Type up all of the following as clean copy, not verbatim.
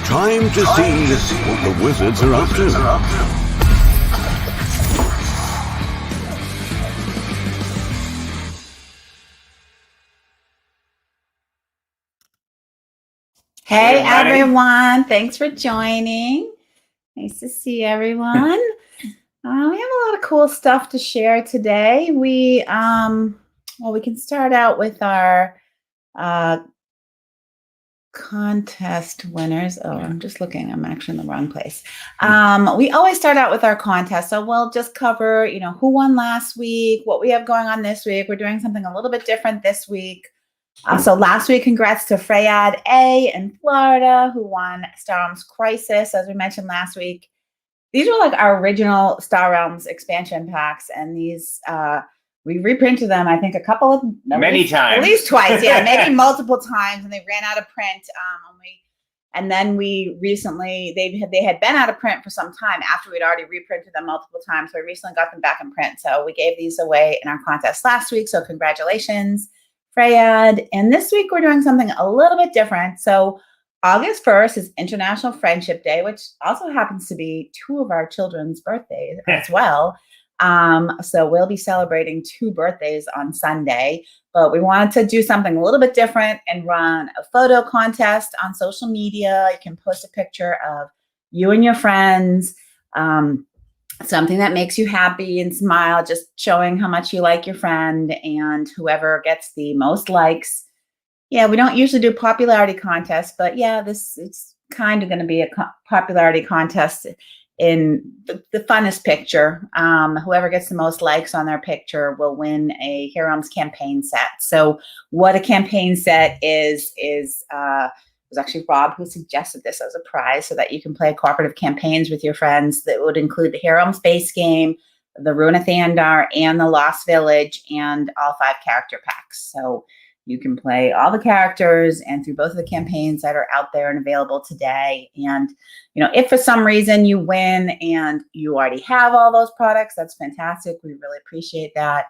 Time to see what the wizards are up to. Hey everyone, thanks for joining. Nice to see everyone. We have a lot of cool stuff to share today. We can start out with our contest winners. Oh, I'm just looking. I'm actually in the wrong place. We always start out with our contest. So we'll just cover, who won last week, what we have going on this week. We're doing something a little bit different this week. So last week, congrats to Freyad A in Florida, who won Star Realms Crisis, as we mentioned last week. These were like our original Star Realms expansion packs, and these we reprinted them, I think, many times, at least twice, yeah, maybe multiple times, and they ran out of print. And then we recently they had been out of print for some time after we'd already reprinted them multiple times. So we recently got them back in print. So we gave these away in our contest last week. So congratulations, Freyad. And this week we're doing something a little bit different. So August 1st is International Friendship Day, which also happens to be two of our children's birthdays as well. So we'll be celebrating two birthdays on Sunday, but we wanted to do something a little bit different and run a photo contest on social media. You can post a picture of you and your friends, something that makes you happy and smile, just showing how much you like your friend, and whoever gets the most likes. Yeah, we don't usually do popularity contests, but yeah, it's kind of going to be a popularity contest in the funnest picture. Whoever gets the most likes on their picture will win a Hero Realms campaign set. So what a campaign set is it was actually Rob who suggested this as a prize so that you can play cooperative campaigns with your friends that would include the Hero Realms base game, the Rune of Thandar, and the Lost Village, and all 5 character packs. So you can play all the characters and through both of the campaigns that are out there and available today. And, if for some reason you win and you already have all those products, that's fantastic. We really appreciate that.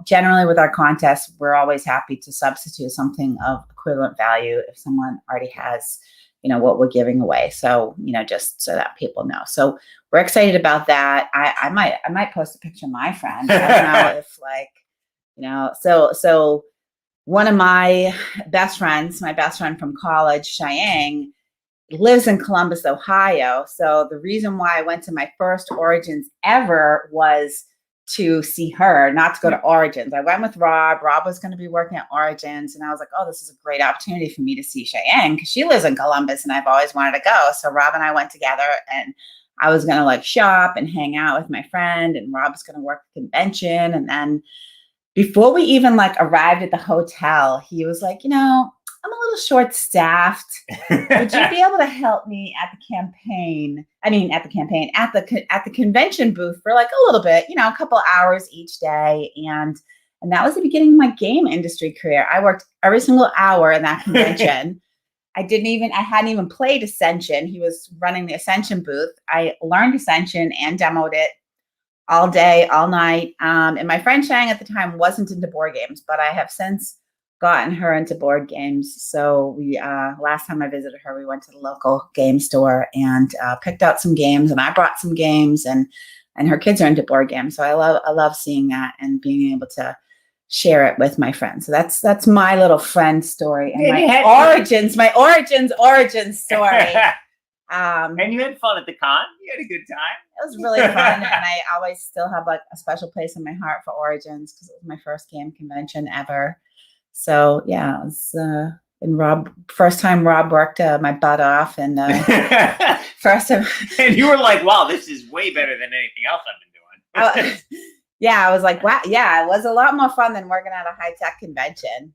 Generally with our contests, we're always happy to substitute something of equivalent value if someone already has, what we're giving away. So, just so that people know. So we're excited about that. I might post a picture of my friend. I don't know if so one of my best friend from college, Cheyenne, lives in Columbus, Ohio. So the reason why I went to my first Origins ever was to see her, not to go to Origins. I went with Rob. Rob was going to be working at Origins, and I was like, oh, this is a great opportunity for me to see Cheyenne because she lives in Columbus and I've always wanted to go. So Rob and I went together, and I was going to shop and hang out with my friend, and Rob was going to work the convention. And then before we even arrived at the hotel, he was like, I'm a little short-staffed. Would you be able to help me at the convention booth for a little bit, a couple hours each day. And that was the beginning of my game industry career. I worked every single hour in that convention. I hadn't even played Ascension. He was running the Ascension booth. I learned Ascension and demoed it all day, all night. And my friend Shang at the time wasn't into board games, but I have since gotten her into board games. So we last time I visited her, we went to the local game store and picked out some games, and I brought some games, and her kids are into board games. So I love seeing that and being able to share it with my friends. So that's my little friend story and my origins story. And you had fun at the con. You had a good time. It was really fun, and I always still have a special place in my heart for Origins because it was my first game convention ever. So yeah, it was first time Rob worked my butt off, and first time. And you were like, "Wow, this is way better than anything else I've been doing." Yeah, I was like, "Wow, yeah, it was a lot more fun than working at a high tech convention."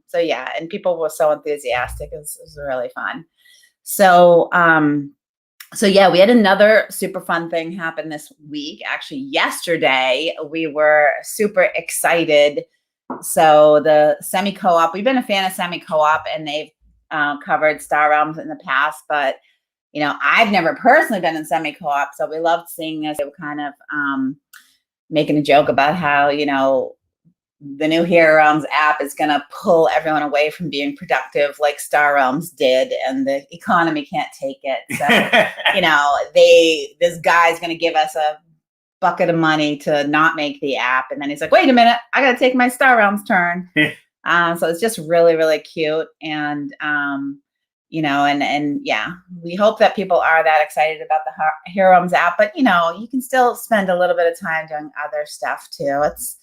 So yeah, and people were so enthusiastic. It was really fun. So yeah, we had another super fun thing happen this week. Actually, yesterday we were super excited. So the semi-co-op, we've been a fan of semi-co-op, and they've covered Star Realms in the past, but I've never personally been in semi-co-op, so we loved seeing this. They were kind of making a joke about how the new Hero Realms app is going to pull everyone away from being productive like Star Realms did, and the economy can't take it. So, you know, this guy's going to give us a bucket of money to not make the app. And then he's like, wait a minute, I got to take my Star Realms turn. So it's just really, really cute. And, you know, and yeah, we hope that people are that excited about the Hero Realms app, but you know, you can still spend a little bit of time doing other stuff too. It's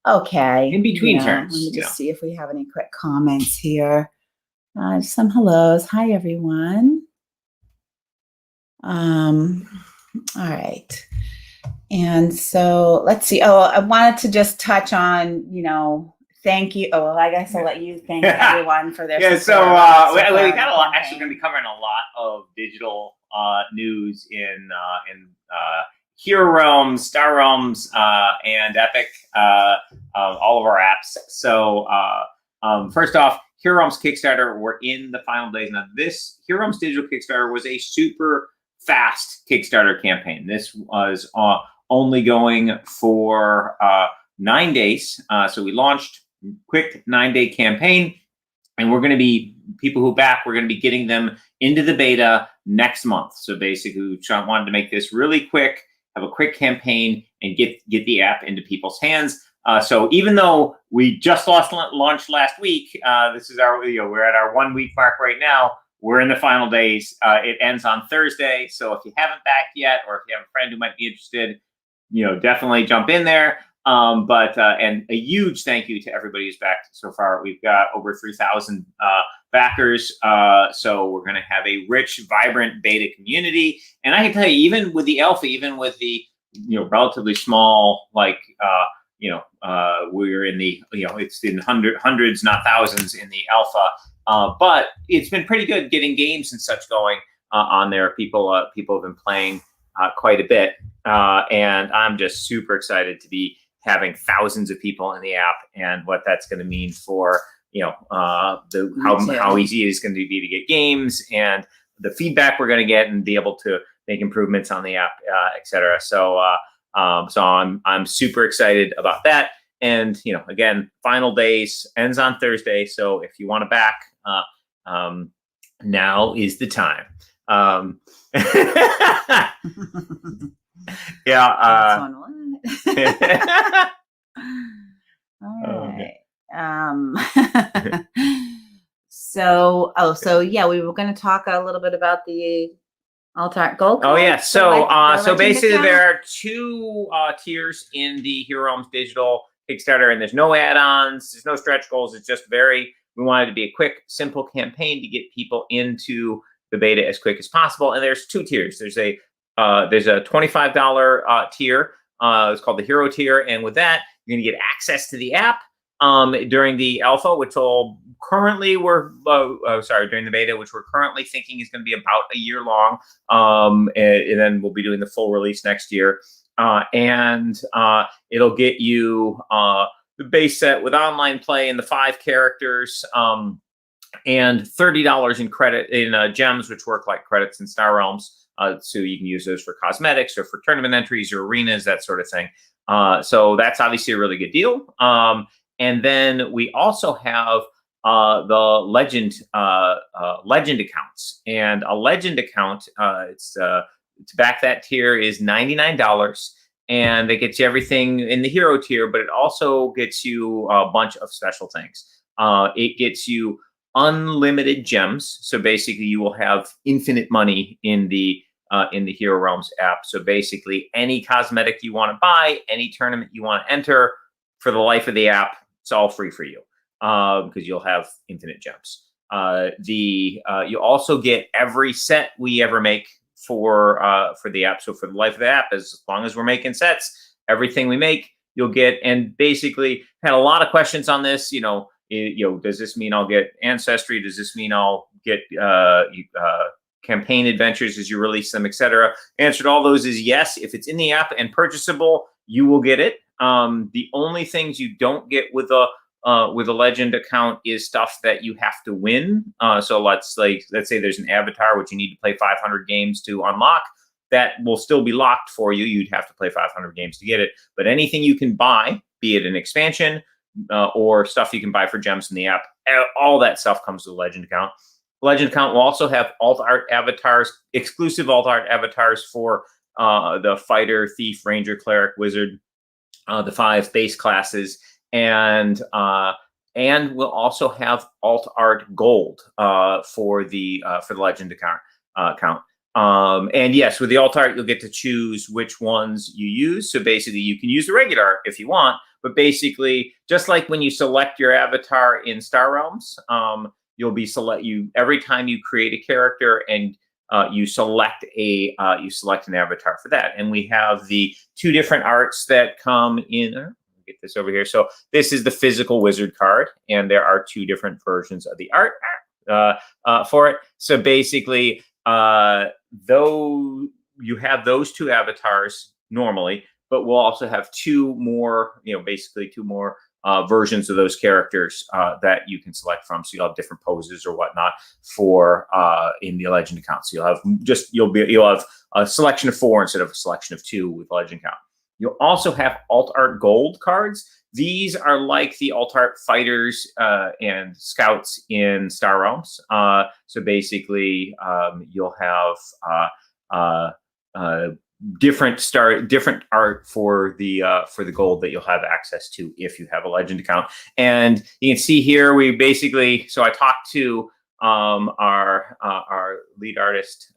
okay. In between Let turns. me just see if we have any quick comments here. Some hellos. Hi, everyone. All right. And so let's see. Oh, I wanted to just touch on, you know, thank you. Oh, well, I guess I'll let you thank everyone for their Yeah, support. we got a lot. Actually, going to be covering a lot of digital news in Hero Realms, Star Realms, and Epic, all of our apps. So first off, Hero Realms Kickstarter, we're in the final days. Now, this Hero Realms digital Kickstarter was a super fast Kickstarter campaign. This was only going for 9 days. So we launched quick 9-day campaign, and we're going to be, people who back, we're going to be getting them into the beta next month. So basically, we wanted to make this really quick, have a quick campaign, and get the app into people's hands. So even though we just launched last week, this is our, we're at our 1 week mark right now. We're in the final days. It ends on Thursday. So if you haven't backed yet, or if you have a friend who might be interested, definitely jump in there. And a huge thank you to everybody who's backed so far. We've got over 3,000 backers. So we're going to have a rich, vibrant beta community. And I can tell you, even with the alpha, even with the, relatively small, like, we're in the, it's in hundreds, not thousands in the alpha. But it's been pretty good getting games and such going on there. People have been playing quite a bit. And I'm just super excited to be having thousands of people in the app, and what that's going to mean for, how easy it is going to be to get games, and the feedback we're going to get, and be able to make improvements on the app, et cetera. So I'm super excited about that. And, again, final days, ends on Thursday. So if you want to back, now is the time. Yeah. All right. So yeah, we were going to talk a little bit about the Altart Gold. Oh yeah. So basically, there are two tiers in the Hero Realms digital Kickstarter, and there's no add-ons, there's no stretch goals. It's just we wanted to be a quick, simple campaign to get people into the beta as quick as possible. And there's two tiers. There's a $25 tier. It's called the Hero tier, and with that, you're going to get access to the app during the alpha, which will currently during the beta, which we're currently thinking is going to be about a year long, and then we'll be doing the full release next year. And it'll get you the base set with online play and the 5 characters, and $30 in credit in gems, which work like credits in Star Realms. So you can use those for cosmetics or for tournament entries or arenas, that sort of thing. So that's obviously a really good deal. And then we also have the legend accounts, and a legend account. To back that tier is $99, and it gets you everything in the Hero tier, but it also gets you a bunch of special things. It gets you unlimited gems. So basically, you will have infinite money in the Hero Realms app. So basically, any cosmetic you want to buy, any tournament you want to enter, for the life of the app, it's all free for you, because you'll have infinite gems. You also get every set we ever make for the app. So for the life of the app, as long as we're making sets, everything we make, you'll get. And basically, had a lot of questions on this. Does this mean I'll get Ancestry? Does this mean I'll get campaign adventures as you release them, etc.? Answer to all those is yes. If it's in the app and purchasable, you will get it. The only things you don't get with a legend account is stuff that you have to win. So let's say there's an avatar which you need to play 500 games to unlock. That will still be locked for you. You'd have to play 500 games to get it. But anything you can buy, be it an expansion, or stuff you can buy for gems in the app. All that stuff comes with a Legend account. Legend account will also have alt art avatars, exclusive alt art avatars for the fighter, thief, ranger, cleric, wizard, the 5 base classes, and we'll also have alt art gold for the Legend account. And yes, with the alt art, you'll get to choose which ones you use. So basically, you can use the regular art if you want, but basically, just like when you select your avatar in Star Realms, you'll be every time you create a character and you select an avatar for that. And we have the 2 different arts that come in. Get this over here. So this is the physical wizard card, and there are 2 different versions of the art for it. So basically, though you have those 2 avatars normally, but we'll also have 2 more, basically 2 more versions of those characters that you can select from. So you'll have different poses or whatnot for in the Legend account. So you'll have a selection of 4 instead of a selection of 2 with the Legend account. You'll also have alt art gold cards. These are like the alt art fighters and scouts in Star Realms. So basically, you'll have different art for the gold that you'll have access to if you have a Legend account. And you can see here so I talked to our lead artist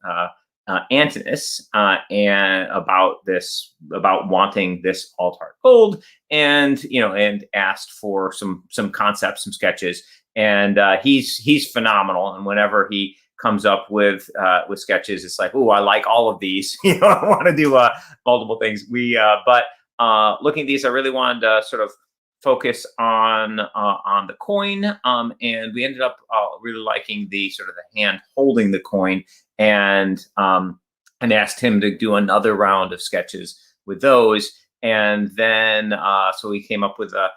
Antinous and about wanting this alt art gold, and asked for some concepts, some sketches, and he's phenomenal. And whenever he comes up with sketches, it's like, oh, I like all of these. I want to do multiple things. But looking at these, I really wanted to sort of focus on the coin, and we ended up really liking the sort of the hand holding the coin, and asked him to do another round of sketches with those, and then so we came up with the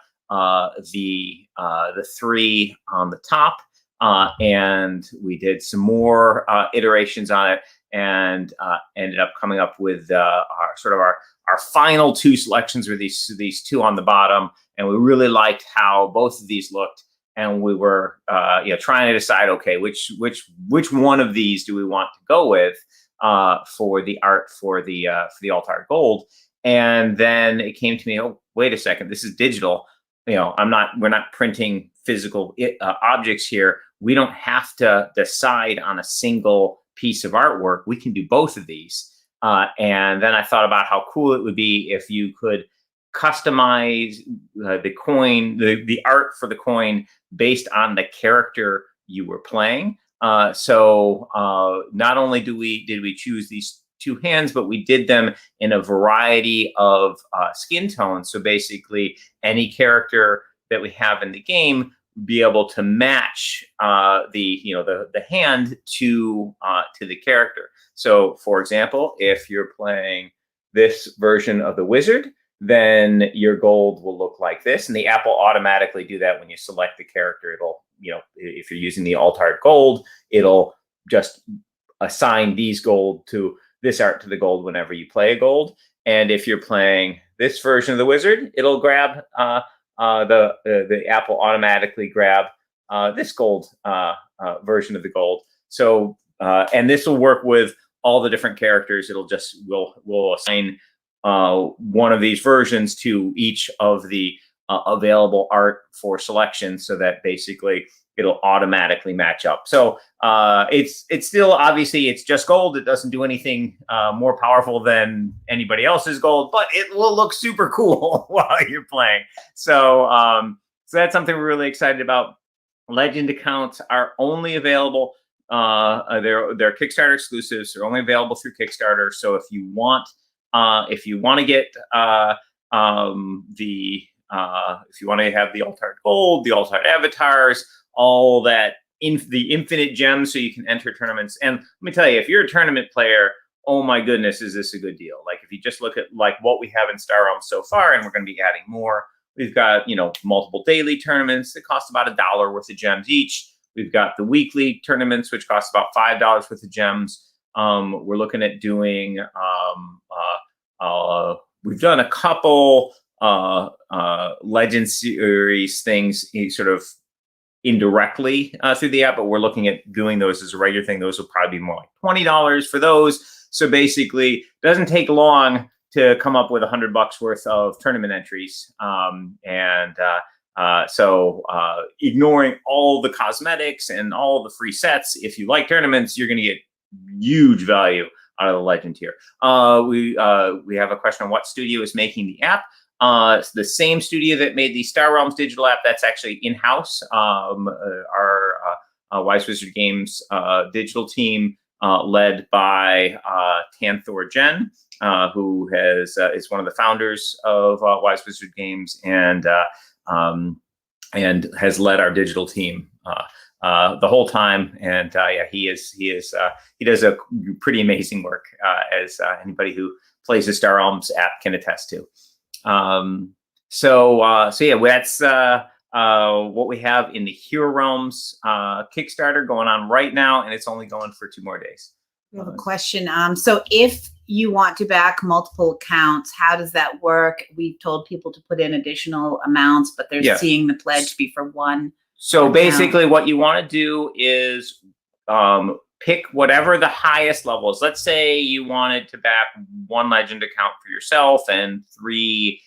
3 on the top. And we did some more iterations on it, and ended up coming up with our final 2 selections were these 2 on the bottom, and we really liked how both of these looked, and we were trying to decide, okay, which one of these do we want to go with for the art for the alt art gold. And then it came to me, oh, wait a second, this is digital. we're not printing physical objects here. We don't have to decide on a single piece of artwork. We can do both of these. And then I thought about how cool it would be if you could customize the coin, the art for the coin based on the character you were playing. So not only did we choose these two hands, but we did them in a variety of skin tones. So basically, any character that we have in the game be able to match the hand to the character. So, for example, if you're playing this version of the wizard, then your gold will look like this, and the app will automatically do that when you select the character. It'll, if you're using the alt art gold, it'll just assign these gold to this art to the gold whenever you play a gold. And if you're playing this version of the wizard, it'll grab the app will automatically grab this gold version of the gold. So and this will work with all the different characters. It'll just will assign one of these versions to each of the available art for selection, so that basically it'll automatically match up. So it's still, obviously, it's just gold. It doesn't do anything more powerful than anybody else's gold, but it will look super cool while you're playing. So so that's something we're really excited about. Legend accounts are only available. They're Kickstarter exclusives. They're only available through Kickstarter. So if you want to get if you want to have the alt art gold, the alt art avatars, all that the infinite gems, so you can enter tournaments. And let me tell you, if you're a tournament player, oh my goodness, is this a good deal? Like, if you just look at like what we have in Star Realms so far, and we're going to be adding more. We've got multiple daily tournaments that cost about $1 worth of gems each. We've got the weekly tournaments, which cost about $5 worth of gems. We're looking at doing we've done a couple Legend Series things sort of indirectly through the app, but we're looking at doing those as a regular thing. Those will probably be more like $20 for those. So basically, it doesn't take long to come up with $100 worth of tournament entries. So ignoring all the cosmetics and all the free sets, if you like tournaments, you're going to get huge value out of the Legend tier. We have a question on what studio is making the app. It's the same studio that made the Star Realms digital app. That's actually in-house. Our Wise Wizard Games digital team, led by Tanthor Jen, who is one of the founders of Wise Wizard Games and has led our digital team the whole time. And yeah, he does a pretty amazing work, as anybody who plays the Star Realms app can attest to. So yeah, that's what we have in the Hero Realms Kickstarter going on right now, and it's only going for 2 more days. We have a question. So if you want to back multiple accounts, how does that work? We've told people to put in additional amounts, but they're seeing the pledge be for one. So basically what you want to do is pick whatever the highest level is. Let's say you wanted to back 1 Legend account for yourself and 3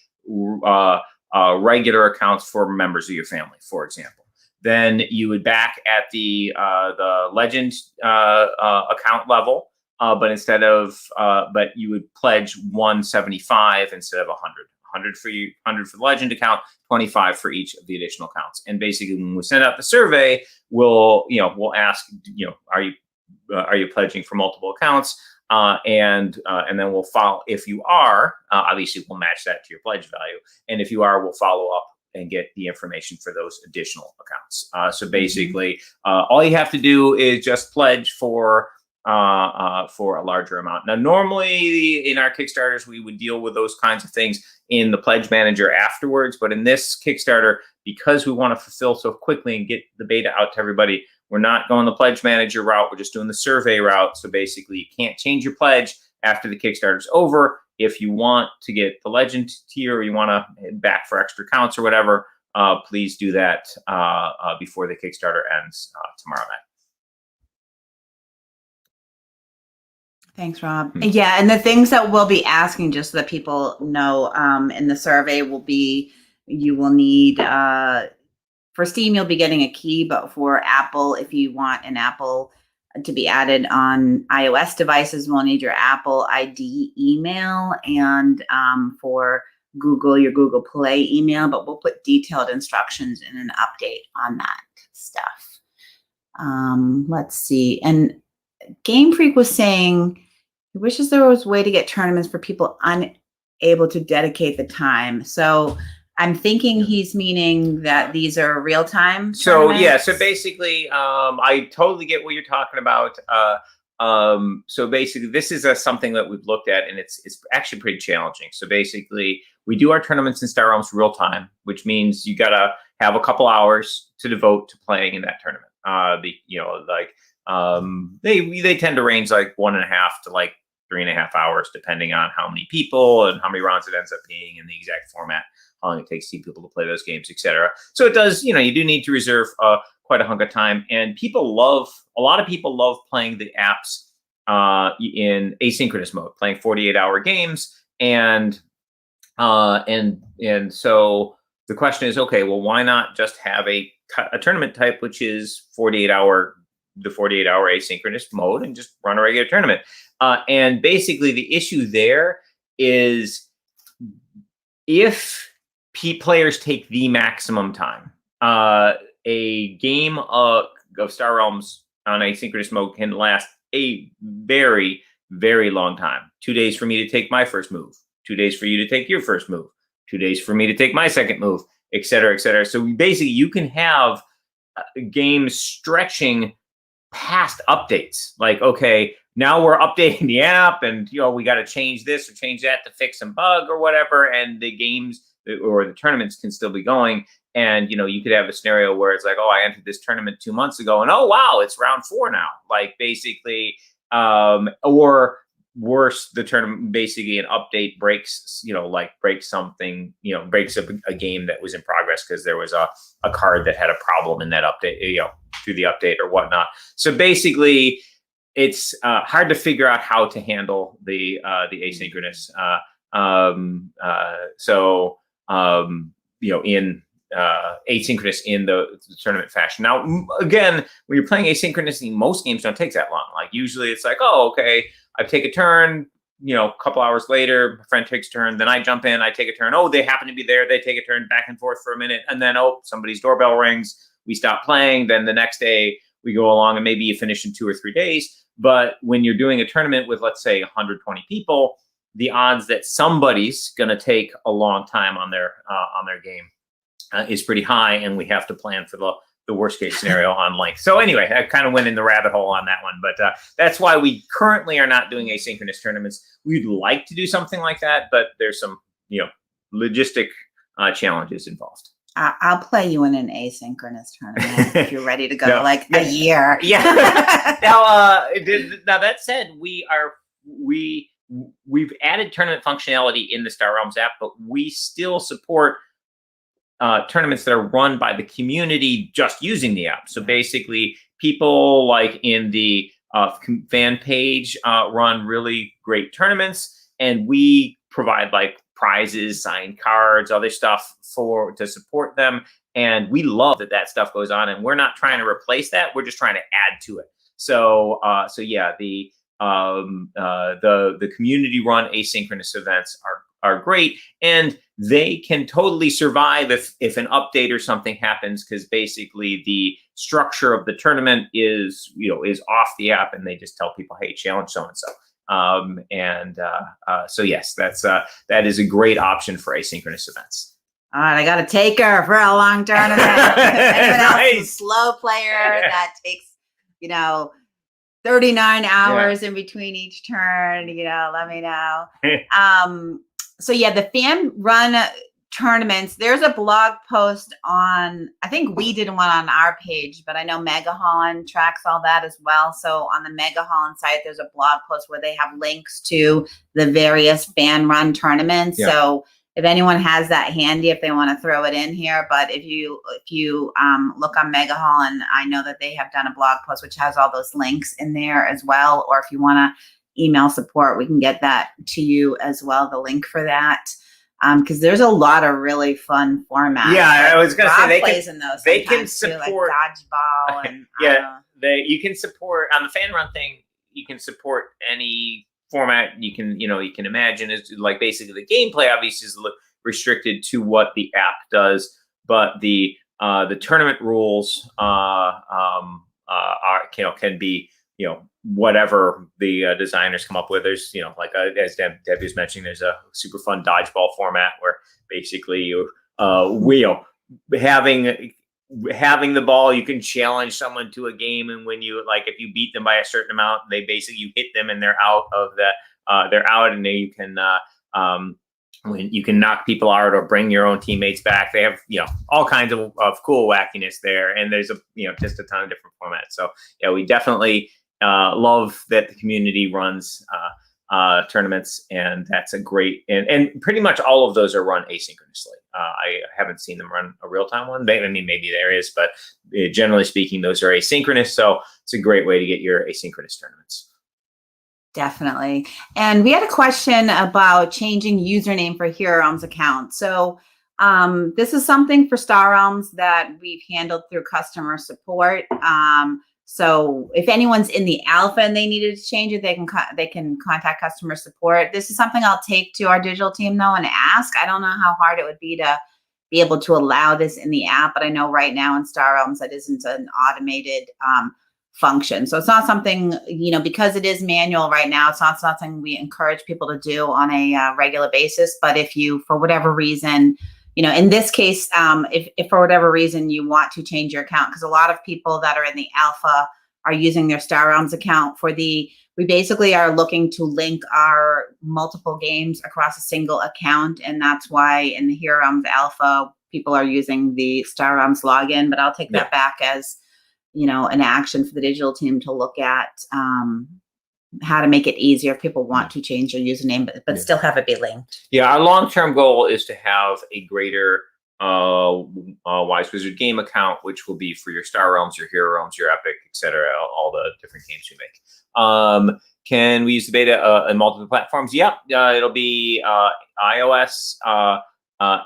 regular accounts for members of your family, for example. Then you would back at the Legend account level, but instead of but you would pledge 175 instead of 100. 100 for you, 100 for the Legend account, 25 for each of the additional accounts. And basically, when we send out the survey, we'll ask, are you pledging for multiple accounts? And then we'll follow. If you are, obviously we'll match that to your pledge value. And if you are, we'll follow up and get the information for those additional accounts. So basically, all you have to do is just pledge for a larger amount. Now, normally in our Kickstarters, we would deal with those kinds of things in the pledge manager afterwards. But in this Kickstarter, because we want to fulfill so quickly and get the beta out to everybody, we're not going the pledge manager route. We're just doing the survey route. So basically, you can't change your pledge after the Kickstarter's over. If you want to get the Legend tier, or you want to back for extra counts or whatever, please do that before the Kickstarter ends tomorrow night. Thanks, Rob. Yeah, and the things that we'll be asking, just so that people know, in the survey will be, you will need, for Steam, you'll be getting a key, but for Apple, if you want an Apple to be added on iOS devices, we'll need your Apple ID email, and for Google, your Google Play email, but we'll put detailed instructions in an update on that stuff. Let's see. And Game Freak was saying he wishes there was a way to get tournaments for people unable to dedicate the time. So I'm thinking he's meaning that these are real time. So yeah, so basically, I totally get what you're talking about. So basically, this is something that we've looked at, and it's actually pretty challenging. So basically, we do our tournaments in Star Realms real time, which means you gotta have a couple hours to devote to playing in that tournament. They tend to range like 1.5 to like 3.5 hours, depending on how many people and how many rounds it ends up being and the exact format, how long it takes people to play those games, etc. So it does, you do need to reserve quite a hunk of time, and a lot of people love playing the apps in asynchronous mode, playing 48-hour games, and so the question is, okay, well, why not just have a tournament type, which is 48-hour asynchronous mode, and just run a regular tournament? And basically, the issue there is if players take the maximum time, a game of Star Realms on asynchronous mode can last a very, very long time. 2 days for me to take my first move, 2 days for you to take your first move, 2 days for me to take my second move, et cetera, et cetera. So basically, you can have games stretching past updates. Like, okay, now we're updating the app, and we got to change this or change that to fix some bug or whatever, and the games or the tournaments can still be going. And you could have a scenario where it's like, oh, I entered this tournament 2 months ago, and oh wow, it's round 4 now. Like basically, or worse, the tournament, basically an update breaks, breaks something, breaks a game that was in progress because there was a card that had a problem in that update, through the update or whatnot. So basically, it's hard to figure out how to handle the asynchronous. In asynchronous in the tournament fashion. Now, again, when you're playing asynchronously, most games don't take that long. Like usually it's like, oh, okay, I take a turn, a couple hours later, my friend takes a turn, then I jump in, I take a turn. Oh, they happen to be there. They take a turn back and forth for a minute. And then, oh, somebody's doorbell rings. We stop playing. Then the next day we go along and maybe you finish in 2 or 3 days. But when you're doing a tournament with, let's say, 120 people, the odds that somebody's going to take a long time on their game is pretty high, and we have to plan for the worst case scenario on length. So anyway, I kind of went in the rabbit hole on that one, but that's why we currently are not doing asynchronous tournaments. We'd like to do something like that, but there's some logistic challenges involved. I'll play you in an asynchronous tournament if you're ready to go, a year. Yeah. Now that said, we've added tournament functionality in the Star Realms app, but we still support tournaments that are run by the community just using the app. So basically, people like in the fan page run really great tournaments, and we provide like prizes, signed cards, other stuff to support them. And we love that stuff goes on, and we're not trying to replace that. We're just trying to add to it. So yeah, the community run asynchronous events are great, and they can totally survive if an update or something happens, because basically the structure of the tournament is off the app, and they just tell people, hey, challenge so and so. So yes, that is a great option for asynchronous events. All right, I got a taker for a long tournament. Anyone else Nice. is a slow player that takes 39 hours in between each turn, let me know. So yeah, the fan run tournaments, there's a blog post on, I think we did one on our page, but I know Mega Holland tracks all that as well. So on the Mega Holland site, there's a blog post where they have links to the various fan run tournaments. Yeah. So if anyone has that handy, if they want to throw it in here, but if you look on Mega Holland, I know that they have done a blog post which has all those links in there as well. Or if you want to email support, we can get that to you as well, the link for that. Because there's a lot of really fun formats. Yeah, I was going to say they can support too, like dodgeball and you can support on the fan run thing. You can support any format you can imagine. Is like basically the gameplay obviously is restricted to what the app does, but the tournament rules can be whatever the designers come up with. There's as Debbie was mentioning, there's a super fun dodgeball format where basically you having the ball, you can challenge someone to a game, and when you if you beat them by a certain amount, they basically you hit them and they're out, and then you can when you can knock people out or bring your own teammates back. They have all kinds of cool wackiness there, and there's just a ton of different formats. So yeah, we definitely love that the community runs tournaments, and that's a great, and pretty much all of those are run asynchronously. I haven't seen them run a real-time one. Maybe there is, but generally speaking, those are asynchronous. So it's a great way to get your asynchronous tournaments. Definitely. And we had a question about changing username for Hero Realms account. So this is something for Star Realms that we've handled through customer support. So if anyone's in the alpha and they needed to change it, they can contact customer support. This is something I'll take to our digital team though and ask. I don't know how hard it would be to be able to allow this in the app, but I know right now in Star Realms that isn't an automated function. So it's not something, because it is manual right now, it's not something we encourage people to do on a regular basis. But if you, for whatever reason, in this case, if for whatever reason you want to change your account, because a lot of people that are in the alpha are using their Star Realms account we basically are looking to link our multiple games across a single account. And that's why in the Hero Realms alpha, people are using the Star Realms login, but I'll take that back as, an action for the digital team to look at, how to make it easier if people want to change their username, but still have it be linked. Yeah, our long-term goal is to have a greater Wise Wizard game account, which will be for your Star Realms, your Hero Realms, your Epic, etc., all the different games we make. Can we use the beta in multiple platforms? Yep, it'll be iOS,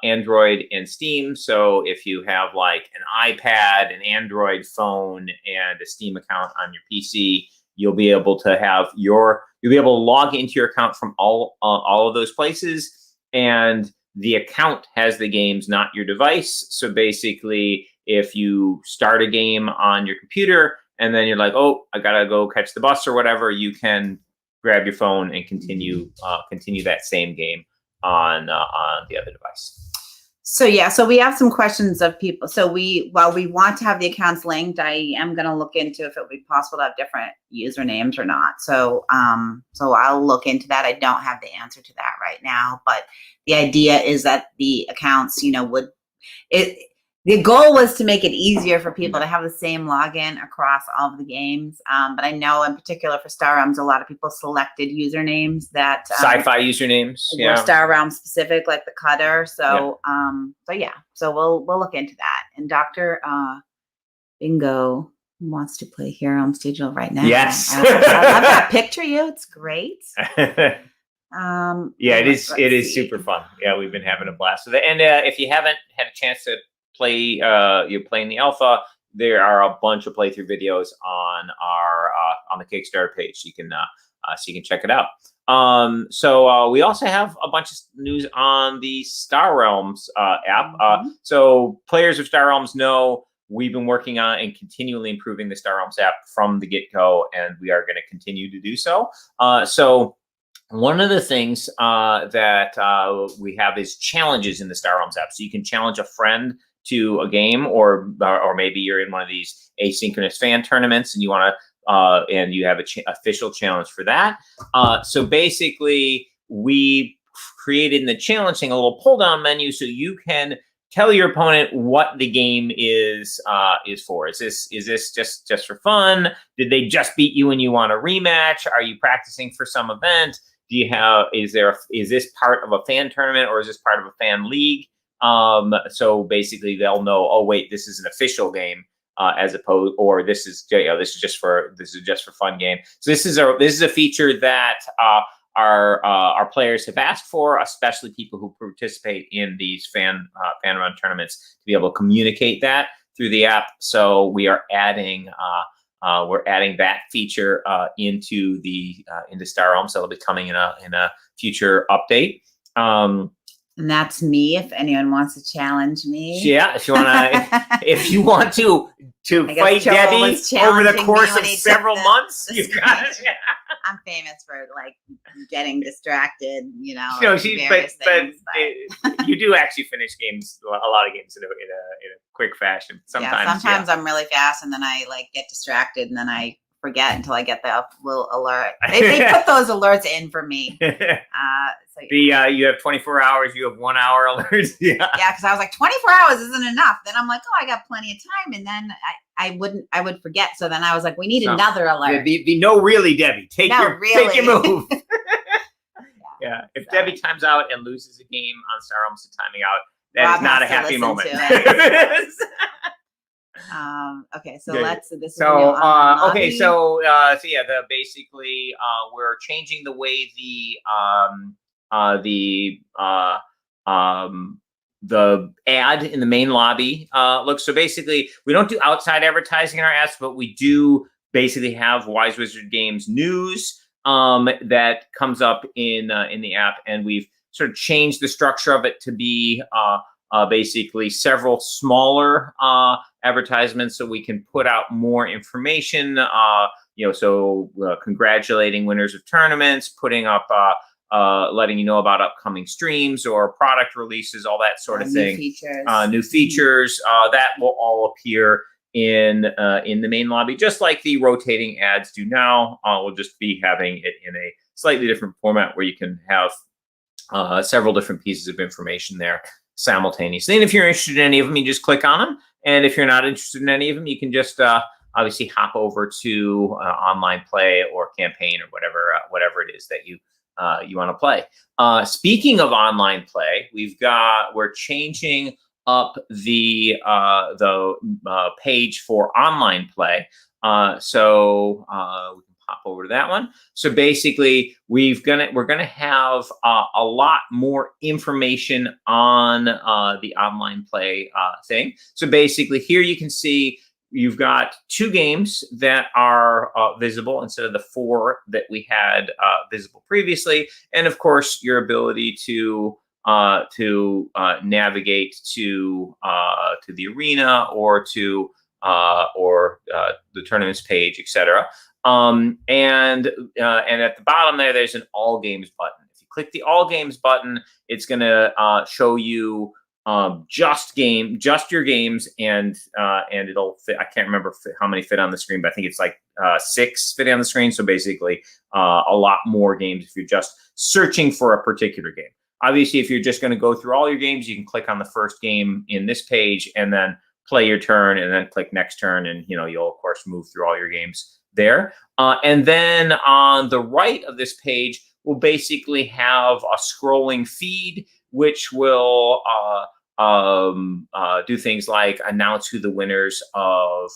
Android, and Steam. So if you have like an iPad, an Android phone, and a Steam account on your PC, you'll be able to have you'll be able to log into your account from all of those places, and the account has the games, not your device. So basically, if you start a game on your computer and then you're like, oh, I gotta go catch the bus or whatever, you can grab your phone and continue that same game on the other device. So yeah, so we have some questions of people. So while we want to have the accounts linked, I am going to look into if it would be possible to have different usernames or not. So so I'll look into that. I don't have the answer to that right now, but the idea is that the accounts, the goal was to make it easier for people to have the same login across all of the games. But I know in particular for Star Realms, a lot of people selected usernames that sci-fi usernames, were Star Realms specific, like the Cutter. So so we'll look into that. And Dr. Bingo wants to play Hero Realms Digital right now. Yes, I love that picture. It's great. Yeah, it is super fun. Yeah, we've been having a blast with it. And if you haven't had a chance to play, you're playing the alpha, there are a bunch of playthrough videos on our on the Kickstarter page. So you can check it out. So we also have a bunch of news on the Star Realms app. So players of Star Realms know we've been working on and continually improving the Star Realms app from the get-go, and we are going to continue to do so. So one of the things that we have is challenges in the Star Realms app. So you can challenge a friend to a game, or maybe you're in one of these asynchronous fan tournaments and you want to, and you have an official challenge for that. So basically, we created in the challenge thing a little pull-down menu so you can tell your opponent what the game is for. Is this just for fun? Did they just beat you and you want a rematch? Are you practicing for some event? Do you have? Is this part of a fan tournament, or is this part of a fan league? So basically, they'll know. Oh, wait, this is an official game, as opposed, or this is just for fun game. So this is a feature that our players have asked for, especially people who participate in these fan run tournaments, to be able to communicate that through the app. So we are adding that feature into Star Realms. So it'll be coming in a future update. And that's me. If anyone wants to challenge me, yeah. If you want to fight Debbie over the course of several months, you've got it. Yeah. I'm famous for like getting distracted, you do actually finish games, a lot of games in a quick fashion. Sometimes I'm really fast, and then I like get distracted, and then I forget until I get the little alert. They put those alerts in for me. You have 24 hours. You have 1 hour alerts. Yeah, because I was like 24 hours isn't enough. Then I'm like, oh, I got plenty of time, and then I would forget. So then I was like, we need another alert. The no, really, Debbie, take your move. Yeah, if Debbie times out and loses a game on Star Realms to timing out, that is not a happy moment. Okay, so Good. Basically we're changing the way the ad in the main lobby looks. So basically, we don't do outside advertising in our ads, but we do basically have Wise Wizard Games news that comes up in the app, and we've sort of changed the structure of it to be basically several smaller advertisements, so we can put out more information. Congratulating winners of tournaments, putting up, letting you know about upcoming streams or product releases, all that sort of thing. New features that will all appear in the main lobby, just like the rotating ads do now. We'll just be having it in a slightly different format where you can have several different pieces of information there simultaneously. And if you're interested in any of them, you just click on them. And if you're not interested in any of them, you can just obviously hop over to online play or campaign or whatever it is that you want to play. Speaking of online play, we're changing up the page for online play. So we can pop over to that one. So basically, we're gonna have a lot more information on the online play thing. So basically, here you can see you've got 2 games that are visible instead of the 4 that we had visible previously, and of course, your ability to navigate to the arena or to the tournaments page, etc. And at the bottom there's an all games button. If you click the all games button, it's going to show you just your games, and it'll fit. I can't remember how many fit on the screen, but I think it's like 6 fit on the screen. So basically, a lot more games if you're just searching for a particular game. Obviously, if you're just going to go through all your games, you can click on the first game in this page and then play your turn, and then click next turn, and you'll of course move through all your games there. And then on the right of this page, we'll basically have a scrolling feed, which will do things like announce who the winners of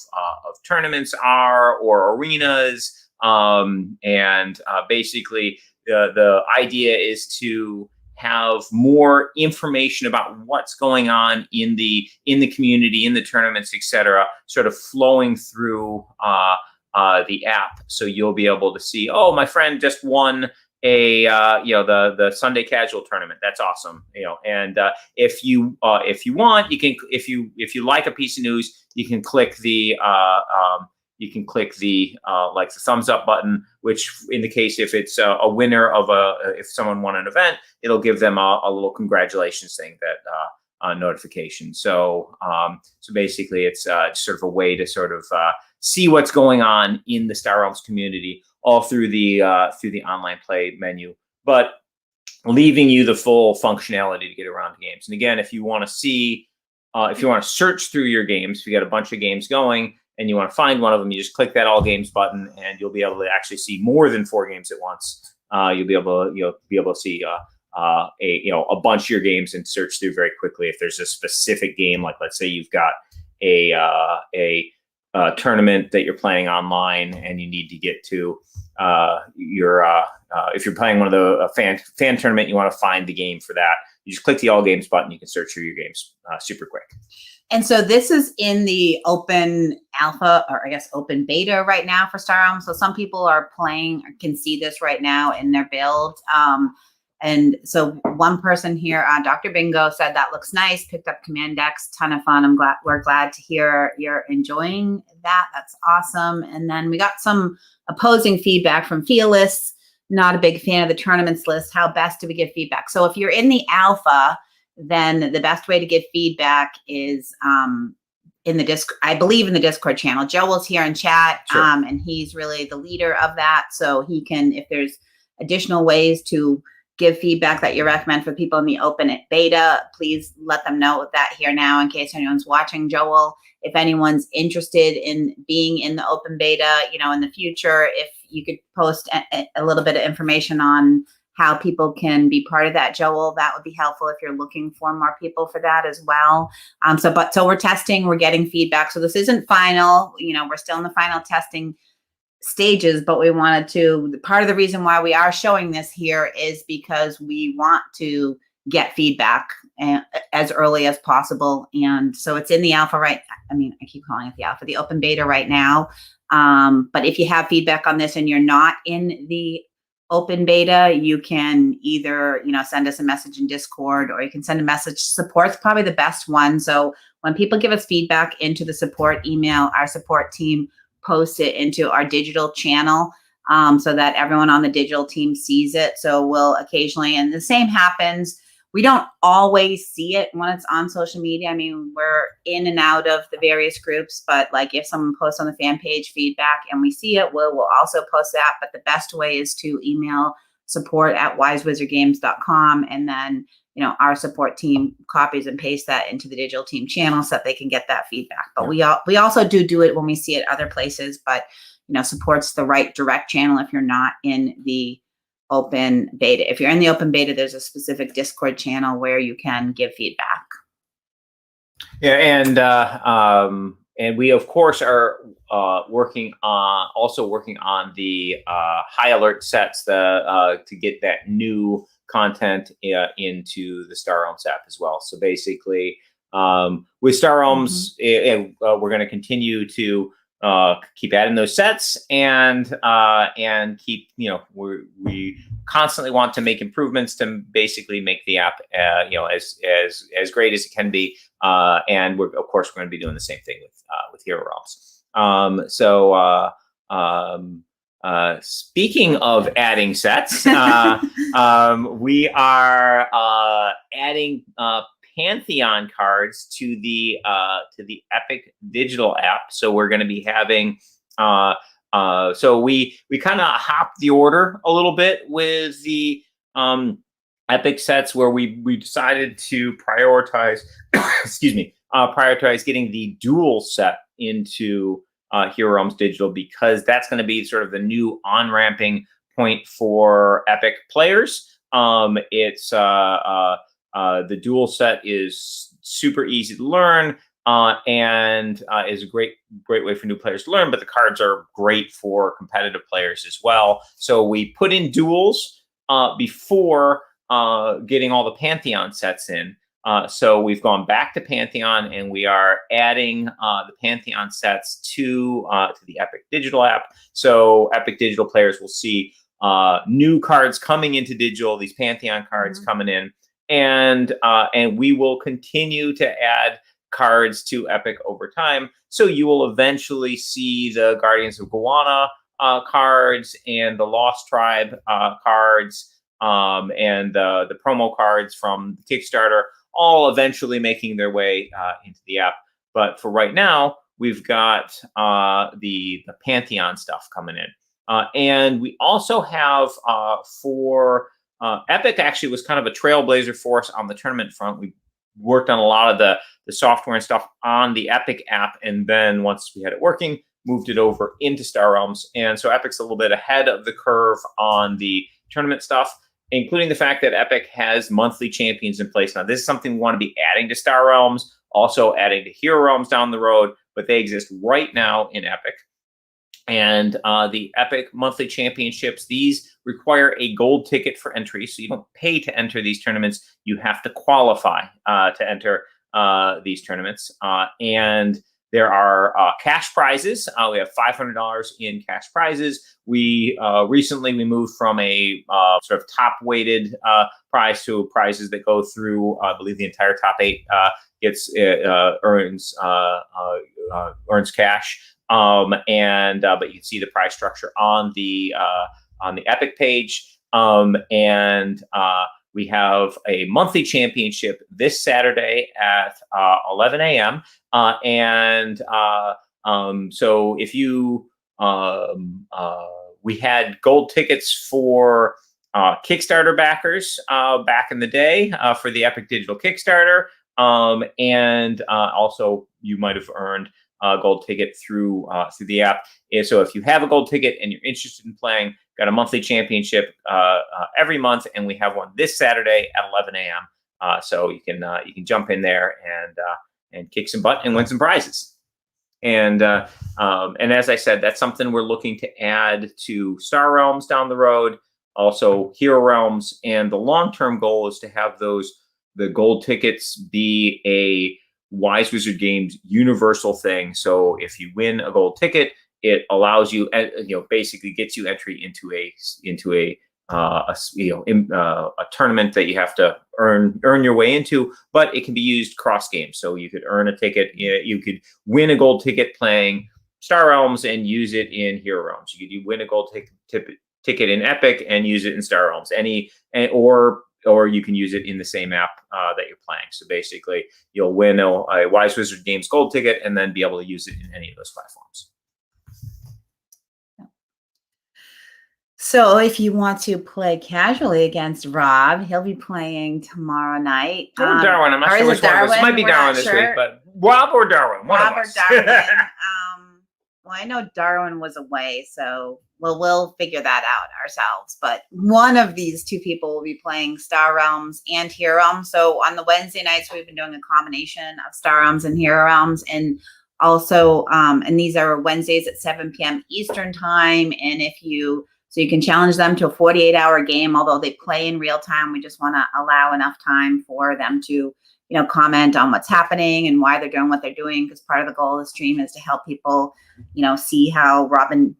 tournaments are or arenas. And basically, the idea is to have more information about what's going on in the community, in the tournaments, etc., sort of flowing through the app. So you'll be able to see, oh, my friend just won the Sunday casual tournament. That's awesome. And if you want, you can, if you like a piece of news, you can click the like the thumbs up button, which indicates if it's a winner of if someone won an event, it'll give them a little congratulations thing, that notification. So basically, it's sort of a way to sort of see what's going on in the Star Realms community all through the online play menu, but leaving you the full functionality to get around the games. And again, if you want to see, if you want to search through your games, if you got a bunch of games going and you want to find one of them, you just click that all games button, and you'll be able to actually see more than 4 games at once. You'll be able to see a bunch of your games and search through very quickly. If there's a specific game, like let's say you've got a tournament that you're playing online and you need to get to if you're playing one of the fan tournament, you want to find the game for that, you just click the all games button. You can search through your games super quick. And so this is in the open alpha, or I guess open beta right now for Star Realms. So some people are playing or can see this right now in their build. And so one person here, Dr. Bingo, said that looks nice, picked up Command Decks, ton of fun. We're glad to hear you're enjoying that. That's awesome. And then we got some opposing feedback from Fearless, not a big fan of the tournaments list. How best do we give feedback? So if you're in the alpha, then the best way to get feedback is in the Discord, I believe in the Discord channel. Joel's here in chat, Sure. And he's really the leader of that. So he can, if there's additional ways to give feedback that you recommend for people in the open beta, please let them know that here now in case anyone's watching. Joel, if anyone's interested in being in the open beta, in the future, if you could post a little bit of information on how people can be part of that, Joel, that would be helpful if you're looking for more people for that as well. So we're testing, we're getting feedback. So this isn't final, we're still in the final testing stages, but we wanted to, part of the reason why we are showing this here is because we want to get feedback as early as possible. And so it's in the alpha, right? I keep calling it the alpha, the open beta right now. But if you have feedback on this and you're not in the open beta, you can either, send us a message in Discord, or you can send a message. Support's probably the best one. So when people give us feedback into the support email, our support team post it into our digital channel, so that everyone on the digital team sees it. So we'll occasionally, and the same happens, we don't always see it when it's on social media. We're in and out of the various groups, but like if someone posts on the fan page feedback and we see it, we'll also post that. But the best way is to email support@wisewizardgames.com, and then our support team copies and pastes that into the digital team channel so that they can get that feedback. But we also do it when we see it other places, but support's the right direct channel if you're not in the open beta. If you're in the open beta, there's a specific Discord channel where you can give feedback. Yeah, and we of course are working on the high alert sets to get that new content into the Star Realms app as well. So basically, with Star Realms, we're going to continue to keep adding those sets and keep we constantly want to make improvements to basically make the app as great as it can be, and we're of course going to be doing the same thing with Hero Realms. Speaking of adding sets, we are adding Pantheon cards to the Epic digital app. So we're going to be having so we kind of hopped the order a little bit with the Epic sets, where we decided to prioritize prioritize getting the dual set into Hero Realms Digital, because that's going to be sort of the new on-ramping point for Epic players. It's the dual set is super easy to learn and is a great way for new players to learn, but the cards are great for competitive players as well. So we put in duels before getting all the Pantheon sets in. So we've gone back to Pantheon, and we are adding the Pantheon sets to the Epic digital app. So Epic digital players will see new cards coming into digital, these Pantheon cards coming in, and we will continue to add cards to Epic over time. So you will eventually see the Guardians of Goanna cards and the Lost Tribe cards and the promo cards from the Kickstarter, all eventually making their way into the app. But for right now, we've got the Pantheon stuff coming in. And we also have for Epic actually was kind of a trailblazer for us on the tournament front. We worked on a lot of the software and stuff on the Epic app, and then once we had it working, moved it over into Star Realms. And so Epic's a little bit ahead of the curve on the tournament stuff, including the fact that Epic has monthly champions in place. Now, this is something we want to be adding to Star Realms, also adding to Hero Realms down the road, but they exist right now in Epic. And the Epic monthly championships, these require a gold ticket for entry. So you don't pay to enter these tournaments. You have to qualify to enter these tournaments. And there are cash prizes. We have $500 in cash prizes. We recently moved from a sort of top-weighted prize to prizes that go through, I believe, the entire top 8 earns cash. But you can see the prize structure on the Epic page. We have a monthly championship this Saturday at 11 a.m. So if you we had gold tickets for Kickstarter backers back in the day for the Epic Digital Kickstarter, and also you might have earned a gold ticket through the app. And so if you have a gold ticket and you're interested in playing, got a monthly championship every month, and we have one this Saturday at 11 a.m. So you can jump in there and kick some butt and win some prizes. And as I said, that's something we're looking to add to Star Realms down the road, also Hero Realms, and the long-term goal is to have the gold tickets be a Wise Wizard Games universal thing. So if you win a gold ticket, it allows you, basically gets you entry into a tournament that you have to earn your way into, but it can be used cross game. So you could earn a ticket. You could win a gold ticket playing Star Realms and use it in Hero Realms. You could win a gold ticket in Epic and use it in Star Realms. Or you can use it in the same app that you're playing. So basically, you'll win a Wise Wizard Games gold ticket and then be able to use it in any of those platforms. So if you want to play casually against Rob, he'll be playing tomorrow night. Or Darwin. I'm not or sure is which one of us. It might be We're not Darwin this sure. week, but Rob or Darwin. One Rob of or us. Darwin. Well, I know Darwin was away, so we'll figure that out ourselves. But one of these two people will be playing Star Realms and Hero Realms. So on the Wednesday nights, we've been doing a combination of Star Realms and Hero Realms, and also, and these are Wednesdays at 7 p.m. Eastern time. And so you can challenge them to a 48-hour game, although they play in real time. We just want to allow enough time for them to comment on what's happening and why they're doing what they're doing, because part of the goal of the stream is to help people, see how Rob and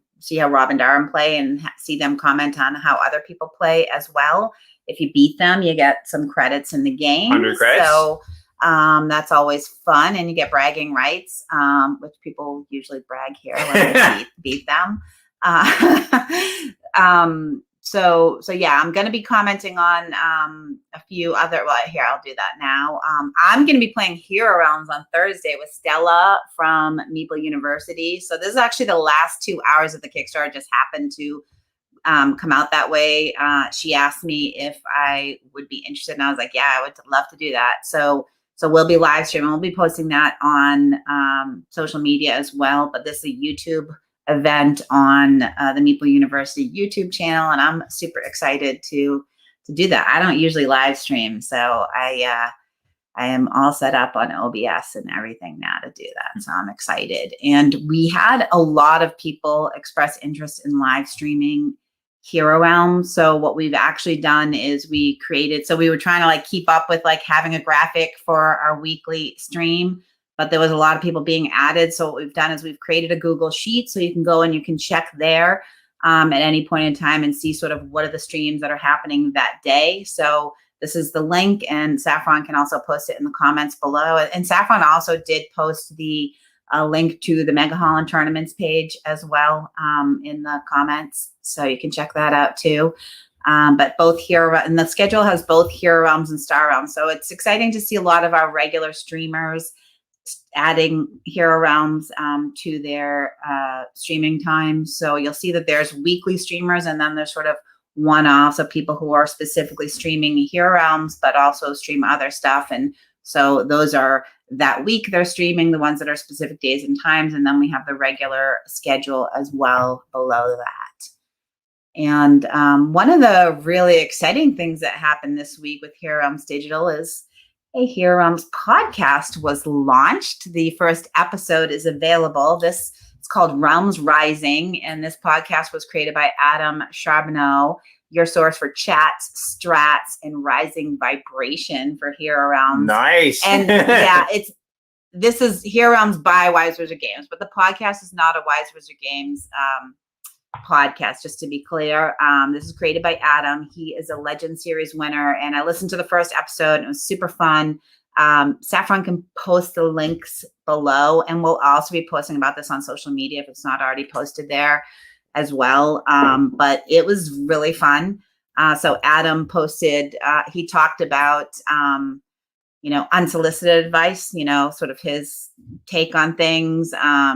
Darwin play and see them comment on how other people play as well. If you beat them, you get some credits in the game. 100 credits. So that's always fun, and you get bragging rights, which people usually brag here when they beat them. So yeah, I'm going to be commenting on a few other. Well, here, I'll do that now. I'm going to be playing Hero Realms on Thursday with Stella from Meeple University. So this is actually the last 2 hours of the Kickstarter just happened to come out that way. She asked me if I would be interested, and I was like, yeah, I would love to do that. So we'll be live streaming. We'll be posting that on social media as well. But this is a YouTube event on the Meeple University YouTube channel, and I'm super excited to do that. I don't usually live stream, so I am all set up on OBS and everything now to do that. So I'm excited. And we had a lot of people express interest in live streaming Hero Realms. So what we've actually done is we were trying to keep up with having a graphic for our weekly stream, but there was a lot of people being added. So what we've done is we've created a Google Sheet, so you can go and you can check there at any point in time and see sort of what are the streams that are happening that day. So this is the link, and Saffron can also post it in the comments below. And Saffron also did post the link to the Mega Holland tournaments page as well in the comments. So you can check that out too. But both Hero, and the schedule has both Hero Realms and Star Realms. So it's exciting to see a lot of our regular streamers adding Hero Realms to their streaming time. So you'll see that there's weekly streamers, and then there's sort of one-offs of people who are specifically streaming Hero Realms, but also stream other stuff. And so those are that week they're streaming the ones that are specific days and times. And then we have the regular schedule as well below that. And one of the really exciting things that happened this week with Hero Realms Digital is a Hero Realms podcast was launched. The first episode is available. It's called Realms Rising, and this podcast was created by Adam Charbonneau, your source for chats, strats, and rising vibration for Hero Realms. Nice. And yeah, this is Hero Realms by Wise Wizard Games, but the podcast is not a Wise Wizard Games podcast, just to be clear. This is created by Adam. He is a Legend Series winner, and I listened to the first episode, and it was super fun. Saffron can post the links below, and we'll also be posting about this on social media if it's not already posted there as well. But it was really fun. So Adam posted, he talked about, unsolicited advice, sort of his take on things.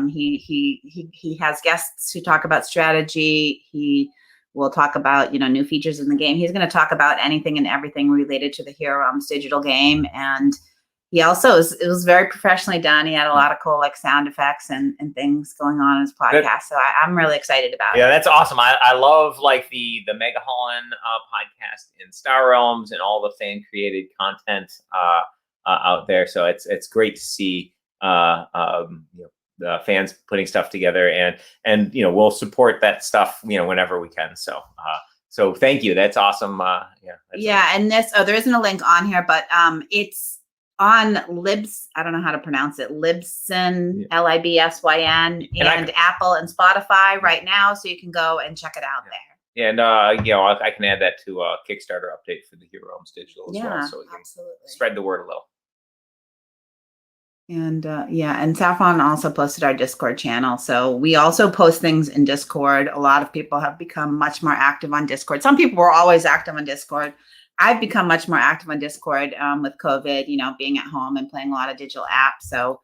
He has guests who talk about strategy. He will talk about, new features in the game. He's going to talk about anything and everything related to the Hero Realms digital game. And he also, it was very professionally done. He had a lot of cool sound effects and things going on in his podcast. So I'm really excited about it. Yeah, that's awesome. I love the Mega Holland podcast in Star Realms and all the fan created content out there. So it's great to see the fans putting stuff together, and we'll support that stuff whenever we can. So thank you. That's awesome. And there isn't a link on here, but it's on Libs. I don't know how to pronounce it. Libsyn, Libsyn, and Apple and Spotify right now. So you can go and check it out there. And I can add that to a Kickstarter update for the Hero Realms Digital as well, so we can spread the word a little. And and Saffron also posted our Discord channel. So we also post things in Discord. A lot of people have become much more active on Discord. Some people were always active on Discord. I've become much more active on Discord with COVID, being at home and playing a lot of digital apps. So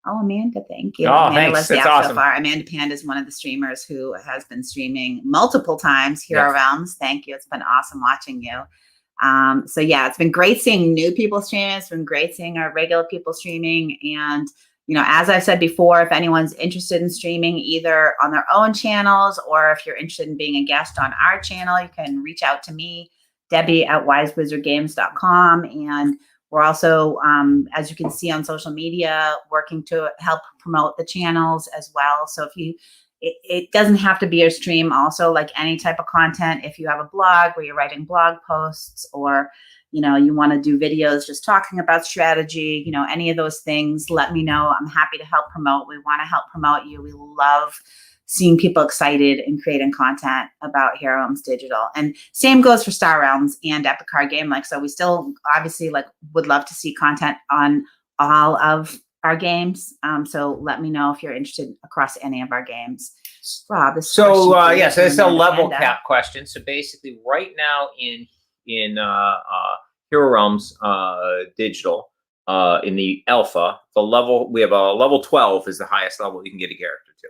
Oh, Amanda, thank you. Oh, Amanda thanks. loves the That's app so awesome. far. Amanda Panda is one of the streamers who has been streaming multiple times Hero Yeah. Realms. Thank you. It's been awesome watching you. So yeah, it's been great seeing new people streaming. It's been great seeing our regular people streaming. And, you know, as I've said before, if anyone's interested in streaming either on their own channels or if you're interested in being a guest on our channel, you can reach out to me, Debbie at wisewizardgames.com. And we're also, as you can see on social media, working to help promote the channels as well. So if you, it doesn't have to be a stream also, like any type of content. If you have a blog where you're writing blog posts, or, you know, you want to do videos just talking about strategy, you know, any of those things, let me know. I'm happy to help promote. We want to help promote you. We love seeing people excited and creating content about Hero Realms Digital. And same goes for Star Realms and Epic Card Game. Like, so we still obviously like would love to see content on all of our games. So let me know if you're interested across any of our games. Rob, this So question for you yeah, so from it's a Amanda level Panda. cap question. So basically, right now in Hero Realms Digital, in the alpha, the level we have a level 12 is the highest level you can get a character to.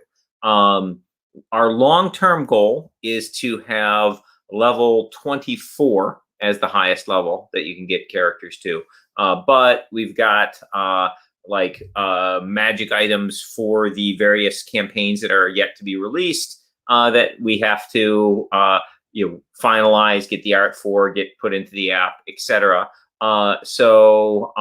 Our long-term goal is to have level 24 as the highest level that you can get characters to. But we've got magic items for the various campaigns that are yet to be released that we have to finalize, get the art for, get put into the app, etc. So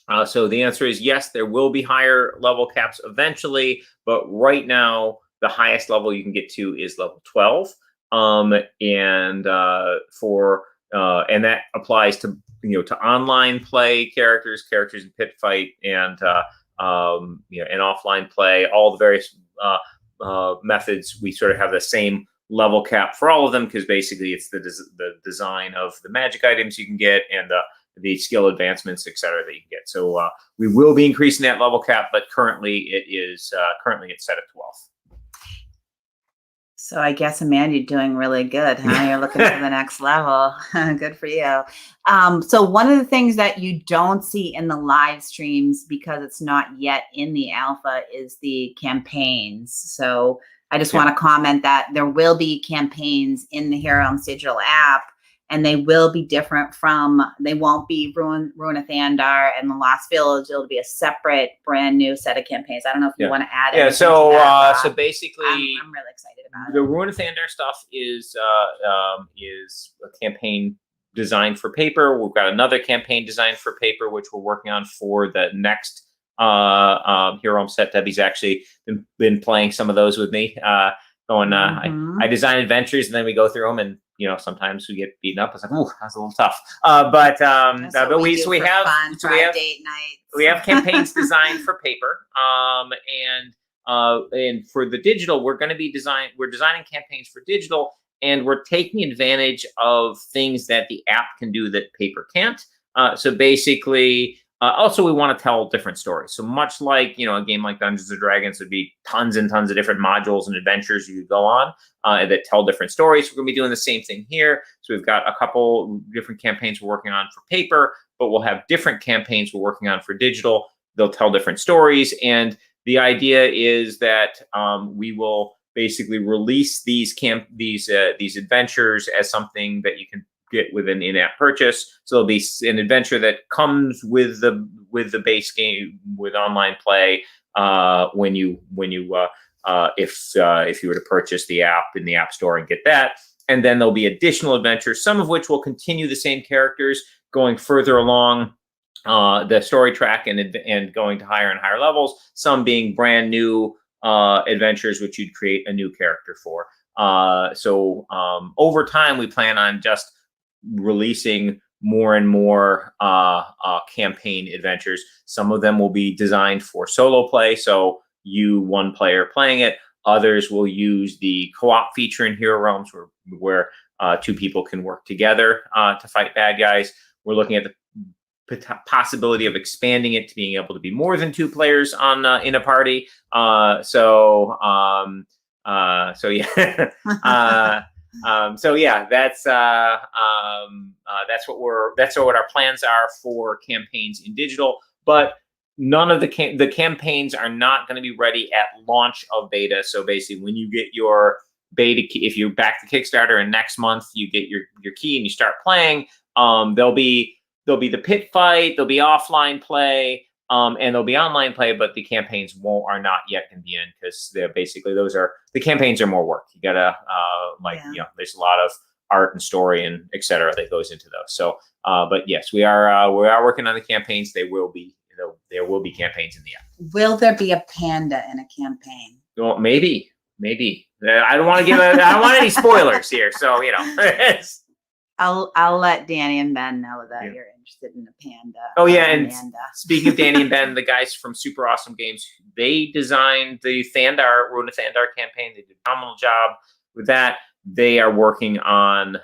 the answer is yes, there will be higher level caps eventually, but right now the highest level you can get to is level 12, and that applies to to online play characters in pit fight, and and offline play. All the various methods, we sort of have the same level cap for all of them, because basically it's the design of the magic items you can get and the skill advancements, etc., that you can get. So we will be increasing that level cap, but currently it's set at 12. So I guess, Amanda, you're doing really good, huh? You're looking for the next level. Good for you. So one of the things that you don't see in the live streams, because it's not yet in the alpha, is the campaigns. So I just want to comment that there will be campaigns in the Hero Realms Digital app, and they will be different they won't be Ruin of Thandar and the Lost Village. It'll be a separate, brand new set of campaigns. I don't know if you want to add anything to that, so basically, I'm really excited about the it. Ruin of Thandar stuff is a campaign designed for paper. We've got another campaign designed for paper, which we're working on for the next Hero Realms set. Debbie's actually been playing some of those with me. I design adventures, and then we go through them, and sometimes we get beaten up. It's like, ooh, that's a little tough. But we have date nights. We have campaigns designed for paper, and for the digital, we're designing campaigns for digital, and we're taking advantage of things that the app can do that paper can't. So basically, also we want to tell different stories. So much like a game like Dungeons and Dragons, would be tons and tons of different modules and adventures you could go on that tell different stories. We're going to be doing the same thing here. So we've got a couple different campaigns we're working on for paper, but we'll have different campaigns we're working on for digital. They'll tell different stories, and the idea is that we will basically release these adventures as something that you can get with an in-app purchase. So there'll be an adventure that comes with the base game with online play if you were to purchase the app in the App Store and get that. And then there'll be additional adventures, some of which will continue the same characters, going further along the story track and going to higher and higher levels. Some being brand new adventures, which you'd create a new character for. So over time, we plan on just releasing more and more campaign adventures. Some of them will be designed for solo play, so you, one player, playing it. Others will use the co-op feature in Hero Realms, where two people can work together to fight bad guys. We're looking at the possibility of expanding it to being able to be more than two players in a party. So yeah. That's what our plans are for campaigns in digital. But none of the campaigns are not going to be ready at launch of beta. So basically, when you get your beta key, if you back the Kickstarter and next month you get your key and you start playing, there'll be the pit fight, there'll be offline play, and there'll be online play, but the campaigns are not yet going to be in, because they're basically, the campaigns are more work. You gotta there's a lot of art and story and etc. that goes into those. So, but yes, we are working on the campaigns. There will be campaigns in the app. Will there be a panda in a campaign? Well, maybe. I don't want to I don't want any spoilers here. So I'll let Danny and Ben know that you're interested in a panda. Oh yeah, and speaking of Danny and Ben, the guys from Super Awesome Games, they designed the Road to Thandar campaign. They did a phenomenal job with that. They are working on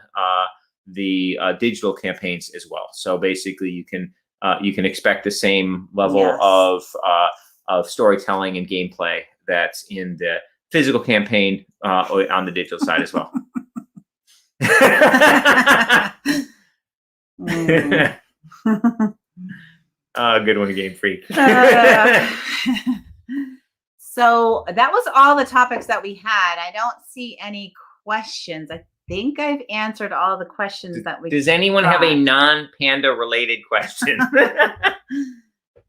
the digital campaigns as well. So basically, you can expect the same level of storytelling and gameplay that's in the physical campaign on the digital side as well. Good one, Game Freak. So that was all the topics that we had. I don't see any questions. I think I've answered all the questions that we. Does anyone have a non-panda related question?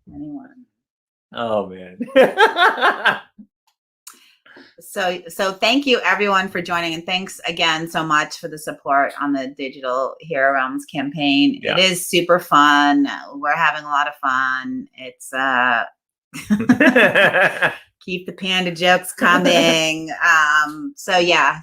Anyone? Oh man. So thank you everyone for joining, and thanks again so much for the support on the Digital Hero Realms campaign. Yeah. It is super fun. We're having a lot of fun. It's keep the panda jokes coming. So yeah,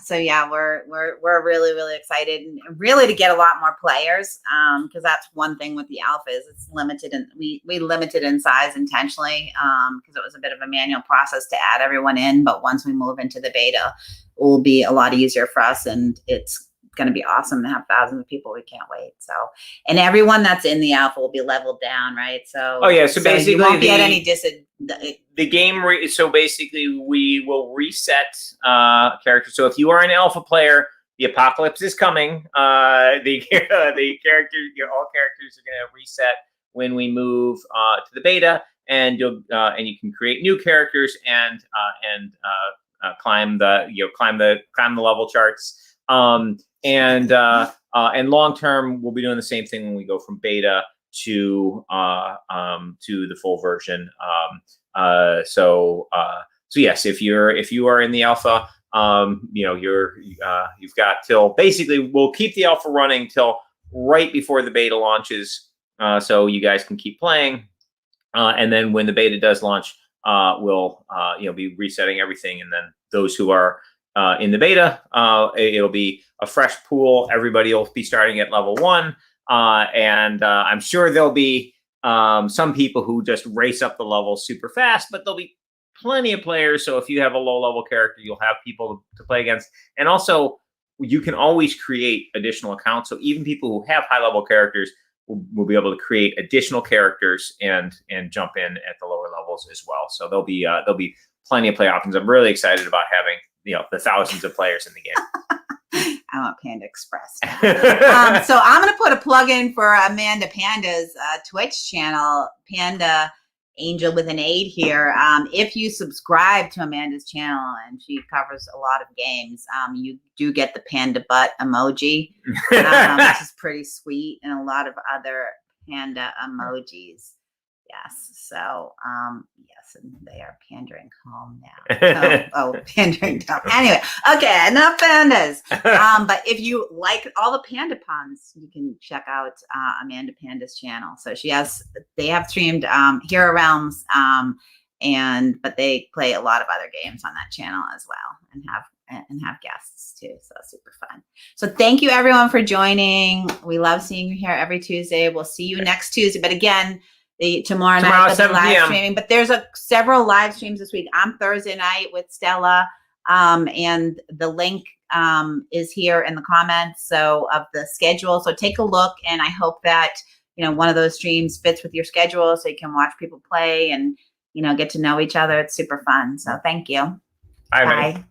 we're really, really excited, and really to get a lot more players. Because that's one thing with the alpha is it's limited, and we limited in size intentionally, because it was a bit of a manual process to add everyone in. But once we move into the beta, it will be a lot easier for us, and it's going to be awesome to have thousands of people. We can't wait. So, and everyone that's in the alpha will be leveled down, right? So, so basically, you won't get any the game. So basically, we will reset characters. So if you are an alpha player, the apocalypse is coming. The characters, all characters are going to reset when we move to the beta, and you can create new characters and climb the level charts. And long term, we'll be doing the same thing when we go from beta to the full version. So yes, if you are in the alpha, you've got till basically we'll keep the alpha running till right before the beta launches, so you guys can keep playing, and then when the beta does launch, we'll be resetting everything, and then those who are in the beta, it'll be a fresh pool. Everybody will be starting at level 1, and I'm sure there'll be some people who just race up the levels super fast, but there'll be plenty of players. So if you have a low level character, you'll have people to play against. And also, you can always create additional accounts. So even people who have high level characters will be able to create additional characters and jump in at the lower levels as well. So there'll be plenty of play options. I'm really excited about having the thousands of players in the game. I want Panda Express. So I'm going to put a plug in for Amanda Panda's Twitch channel, Panda Angel with an 8 here. If you subscribe to Amanda's channel, and she covers a lot of games, you do get the panda butt emoji, which is pretty sweet, and a lot of other panda emojis. Yes. So, yes, and they are pandering home now. Pandering down. Anyway, okay, enough pandas. But if you like all the panda puns, you can check out Amanda Panda's channel. So they have streamed Hero Realms, but they play a lot of other games on that channel as well, and have guests too. So super fun. So thank you everyone for joining. We love seeing you here every Tuesday. We'll see you next Tuesday. But again, tomorrow night, 7 live p.m. streaming. But there's several live streams this week. I'm Thursday night with Stella, and the link is here in the comments of the schedule. So take a look, and I hope that one of those streams fits with your schedule, so you can watch people play and get to know each other. It's super fun. So thank you. Bye.